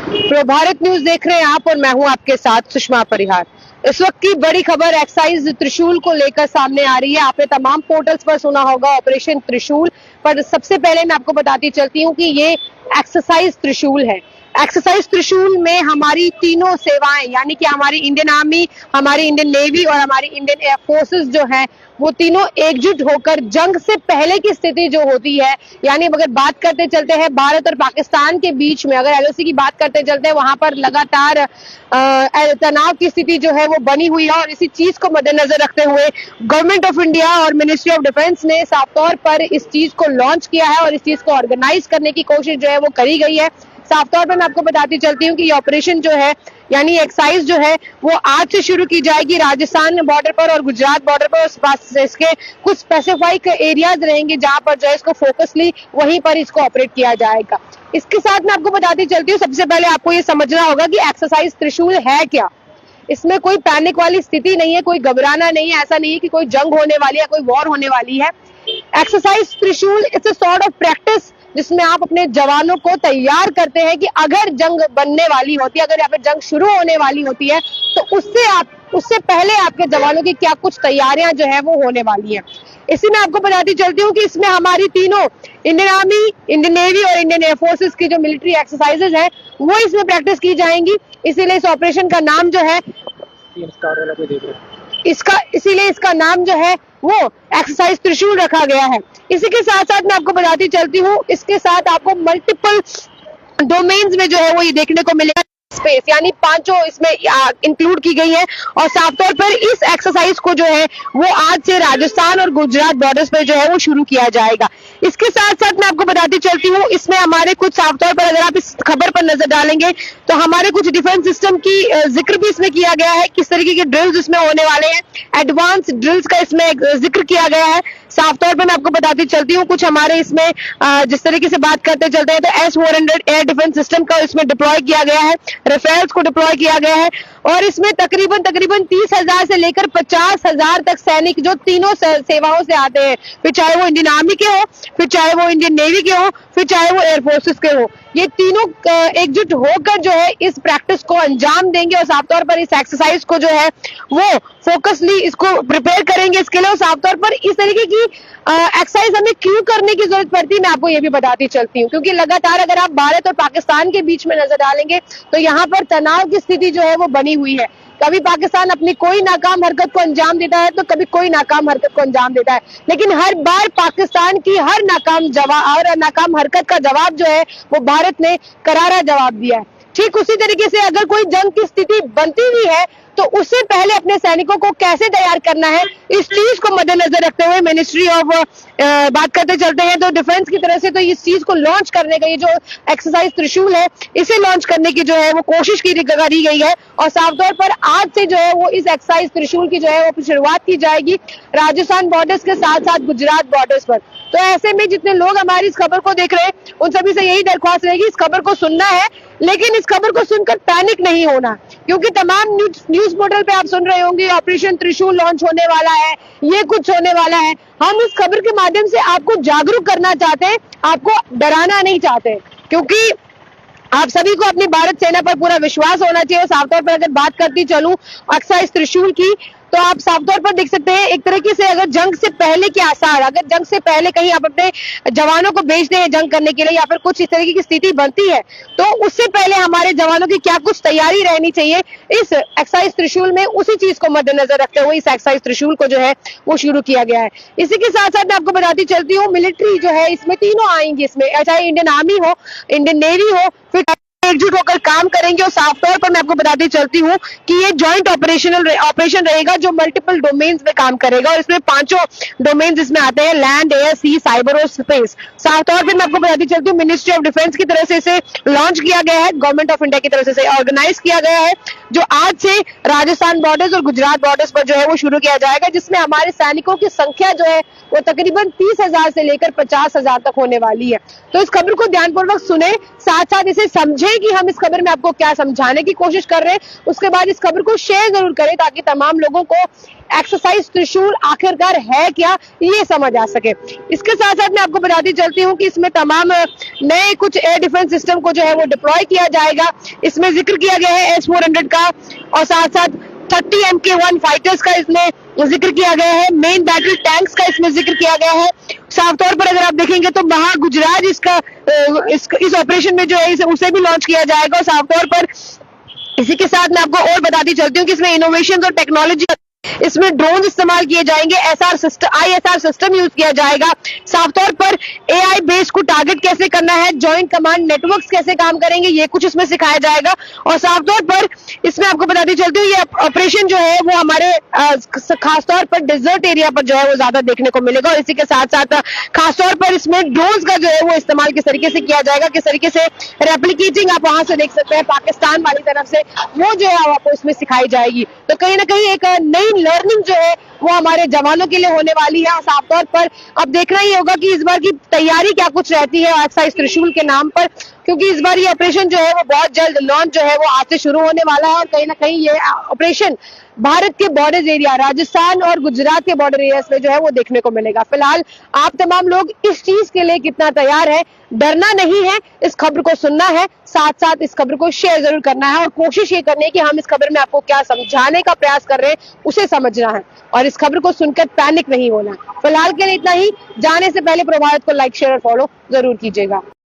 Bharat news देख रहे हैं आप और मैं हूं आपके साथ सुषमा परिहार। इस वक्त की बड़ी खबर एक्साइज त्रिशूल को लेकर सामने आ रही है। आपने तमाम पोर्टल्स पर सुना होगा ऑपरेशन त्रिशूल, पर सबसे पहले मैं आपको बताती चलती हूं कि ये एक्सरसाइज त्रिशूल है। एक्सरसाइज त्रिशूल में हमारी तीनों सेवाएं यानी कि हमारी इंडियन आर्मी, हमारी इंडियन नेवी और हमारी इंडियन एयर फोर्सेस जो है वो तीनों एकजुट होकर जंग से पहले की स्थिति जो होती है, यानी अगर बात करते चलते हैं भारत और पाकिस्तान के बीच में, अगर एलओसी की बात करते चलते हैं वहां पर लगातार तनाव की स्थिति जो है वो बनी हुई है। और इसी चीज को मद्देनजर रखते हुए गवर्नमेंट ऑफ इंडिया और मिनिस्ट्री ऑफ डिफेंस ने साफ तौर पर इस चीज को लॉन्च किया है और इस चीज को ऑर्गेनाइज करने की कोशिश जो है वो करी गई है। साफ तौर पर मैं आपको बताती चलती हूँ कि ये ऑपरेशन जो है यानी एक्साइज जो है वो आज से शुरू की जाएगी राजस्थान बॉर्डर पर और गुजरात बॉर्डर पर। उस पास से इसके कुछ स्पेसिफाइड एरियाज रहेंगे जहां पर जो है इसको फोकसली वहीं पर इसको ऑपरेट किया जाएगा। इसके साथ मैं आपको बताती चलती हूँ, सबसे पहले आपको ये समझना होगा कि एक्सरसाइज त्रिशूल है क्या। इसमें कोई पैनिक वाली स्थिति नहीं है, कोई घबराना नहीं है, ऐसा नहीं है कि कोई जंग होने वाली है, कोई वॉर होने वाली है। एक्सरसाइज त्रिशूल it's a sort of practice जिसमें आप अपने जवानों को तैयार करते हैं कि अगर जंग बनने वाली होती है, अगर यहाँ पे जंग शुरू होने वाली होती है तो उससे पहले आपके जवानों की क्या कुछ तैयारियां जो है वो होने वाली है। इसी में आपको बताती चलती हूँ कि इसमें हमारी तीनों इंडियन आर्मी, इंडियन नेवी और इंडियन एयर फोर्सेस की जो मिलिट्री एक्सरसाइजेज है वो इसमें प्रैक्टिस की जाएंगी। इसीलिए इस ऑपरेशन का नाम जो है इसीलिए इसका नाम जो है वो एक्सरसाइज त्रिशूल रखा गया है। इसी के साथ साथ मैं आपको बताती चलती हूँ, इसके साथ आपको मल्टीपल डोमेन्स में जो है वो ये देखने को मिलेगा। स्पेस यानी पांचों इसमें इंक्लूड की गई है और साफ तौर पर इस एक्सरसाइज को जो है वो आज से राजस्थान और गुजरात बॉर्डर्स पे जो है वो शुरू किया जाएगा। इसके साथ साथ मैं आपको बताती चलती हूँ, इसमें हमारे कुछ साफ तौर पर अगर आप इस खबर पर नजर डालेंगे तो हमारे कुछ डिफेंस सिस्टम की जिक्र भी इसमें किया गया है, किस तरीके के ड्रिल्स इसमें होने वाले हैं, एडवांस ड्रिल्स का इसमें जिक्र किया गया है। साफ तौर पर मैं आपको बताती चलती हूँ कुछ हमारे इसमें जिस तरीके से बात करते चलते हैं तो S-400 एयर डिफेंस सिस्टम का इसमें डिप्लॉय किया गया है, राफेल्स को डिप्लॉय किया गया है और इसमें तकरीबन 30,000 से लेकर 50,000 तक सैनिक जो तीनों सेवाओं से आते हैं, फिर चाहे वो इंडियन आर्मी के हो, फिर चाहे वो इंडियन नेवी के हो, फिर चाहे वो एयर फोर्सेस के हो, ये तीनों एकजुट होकर जो है इस प्रैक्टिस को अंजाम देंगे और साफ तौर पर इस एक्सरसाइज को जो है वो फोकसली इसको प्रिपेयर करेंगे इसके लिए। और साफ तौर पर इस तरीके की एक्सरसाइज हमें क्यों करने की जरूरत पड़ती है मैं आपको ये भी बताती चलती हूँ, क्योंकि लगातार अगर आप भारत और पाकिस्तान के बीच में नजर डालेंगे तो यहाँ पर तनाव की स्थिति जो है वो बनी हुई है। कभी पाकिस्तान अपनी कोई नाकाम हरकत को अंजाम देता है तो कभी कोई नाकाम हरकत को अंजाम देता है, लेकिन हर बार पाकिस्तान की हर नाकाम हरकत का जवाब जो है वो भारत ने करारा जवाब दिया है। ठीक उसी तरीके से अगर कोई जंग की स्थिति बनती भी है तो उससे पहले अपने सैनिकों को कैसे तैयार करना है, इस चीज को मद्देनजर रखते हुए मिनिस्ट्री ऑफ बात करते चलते हैं तो डिफेंस की तरफ से तो इस चीज को लॉन्च करने का ये जो एक्सरसाइज त्रिशूल है इसे लॉन्च करने की जो है वो कोशिश करी गई है। और साफ तौर पर आज से जो है वो इस एक्सरसाइज त्रिशूल की जो है वो शुरुआत की जाएगी राजस्थान बॉर्डर्स के साथ साथ गुजरात बॉर्डर्स पर। तो ऐसे में जितने लोग हमारी इस खबर को देख रहे हैं उन सभी से यही दरख्वास्त रहेगी, इस खबर को सुनना है लेकिन इस खबर को सुनकर पैनिक नहीं होना, क्योंकि तमाम न्यूज पोर्टल पे आप सुन रहे होंगे ऑपरेशन त्रिशूल लॉन्च होने वाला है, ये कुछ होने वाला है। हम इस खबर के माध्यम से आपको जागरूक करना चाहते हैं, आपको डराना नहीं चाहते, क्योंकि आप सभी को अपनी भारत सेना पर पूरा विश्वास होना चाहिए। साफ तौर पर अगर बात करती चलूं एक्सरसाइज त्रिशूल की तो आप साफ तौर पर देख सकते हैं एक तरीके से अगर जंग से पहले के आसार, अगर जंग से पहले कहीं आप अपने जवानों को भेजते हैं जंग करने के लिए या फिर कुछ इस तरीके की स्थिति बनती है तो उससे पहले हमारे जवानों की क्या कुछ तैयारी रहनी चाहिए, इस एक्सरसाइज त्रिशूल में उसी चीज को मद्देनजर रखते हुए इस एक्सरसाइज त्रिशूल को जो है वो शुरू किया गया है। इसी के साथ साथ मैं आपको बताती चलती हूँ मिलिट्री जो है इसमें तीनों आएंगी, इसमें चाहे इंडियन आर्मी हो, इंडियन नेवी हो, फिर एकजुट होकर काम करेंगे। और साफ तौर पर मैं आपको बताती चलती हूँ कि ये जॉइंट ऑपरेशन रहेगा जो मल्टीपल डोमेन्स में काम करेगा और इसमें पांचों डोमेन्स इसमें आते हैं, लैंड, एयर, सी, साइबर और स्पेस। साफ तौर पर मैं आपको बताती चलती हूँ मिनिस्ट्री ऑफ डिफेंस की तरफ से इसे लॉन्च किया गया है, गवर्नमेंट ऑफ इंडिया की तरफ से इसे ऑर्गेनाइज किया गया है, जो आज से राजस्थान बॉर्डर्स और गुजरात बॉर्डर्स पर जो है वो शुरू किया जाएगा, जिसमें हमारे सैनिकों की संख्या जो है वो तकरीबन 30,000 से लेकर 50,000 तक होने वाली है। तो इस खबर को ध्यानपूर्वक सुने, साथ साथ इसे समझे समझें कि हम इस खबर में आपको क्या समझाने की कोशिश कर रहे हैं। उसके बाद इस खबर को शेयर जरूर करें ताकि तमाम लोगों को एक्सरसाइज त्रिशूल आखिरकार है क्या ये समझ आ सके। इसके साथ साथ मैं आपको बताती चलती हूँ कि इसमें तमाम नए कुछ एयर डिफेंस सिस्टम को जो है वो डिप्लॉय किया जाएगा। इसमें जिक्र किया गया है S-400 का और साथ साथ 30 MK1 फाइटर्स का इसमें जिक्र किया गया है। मेन बैटल टैंक्स का इसमें जिक्र किया गया है। साफ तौर पर अगर आप देखेंगे तो महागुजरात इस ऑपरेशन में जो है उसे भी लॉन्च किया जाएगा। और साफ तौर पर इसी के साथ मैं आपको और बताती चलती हूँ कि इसमें इनोवेशन और टेक्नोलॉजी, इसमें ड्रोन इस्तेमाल किए जाएंगे, ISR सिस्टम यूज किया जाएगा। साफ तौर पर AI बेस को टारगेट कैसे करना है, जॉइंट कमांड नेटवर्क्स कैसे काम करेंगे, ये कुछ इसमें सिखाया जाएगा। और साफ तौर पर इसमें आपको बताती चलती हूँ ये ऑपरेशन जो है वो हमारे खासतौर पर डिजर्ट एरिया पर जो है वो ज्यादा देखने को मिलेगा। और इसी के साथ साथ खासतौर पर इसमें ड्रोन्स का जो है वो इस्तेमाल किस तरीके से किया जाएगा, किस तरीके से रेप्लिकेटिंग आप वहां से देख सकते हैं पाकिस्तान वाली तरफ से, वो जो है आपको इसमें सिखाई जाएगी। तो कहीं ना कहीं एक नई लर्निंग जो है वो हमारे जवानों के लिए होने वाली है। और साफ तौर पर अब देखना ही होगा कि इस बार की तैयारी क्या कुछ रहती है एक्सरसाइज त्रिशूल के नाम पर, क्योंकि इस बार ये ऑपरेशन जो है वो बहुत जल्द लॉन्च जो है वो आज से शुरू होने वाला है। और कहीं ना कहीं ये ऑपरेशन भारत के बॉर्डर एरिया, राजस्थान और गुजरात के बॉर्डर एरिया में जो है वो देखने को मिलेगा। फिलहाल आप तमाम लोग इस चीज के लिए कितना तैयार है, डरना नहीं है, इस खबर को सुनना है, साथ साथ इस खबर को शेयर जरूर करना है और कोशिश ये करनी है कि हम इस खबर में आपको क्या समझाने का प्रयास कर रहे हैं उसे समझना है और इस खबर को सुनकर पैनिक नहीं होना। फिलहाल के लिए इतना ही। जाने से पहले प्रभावित को लाइक शेयर और फॉलो जरूर कीजिएगा।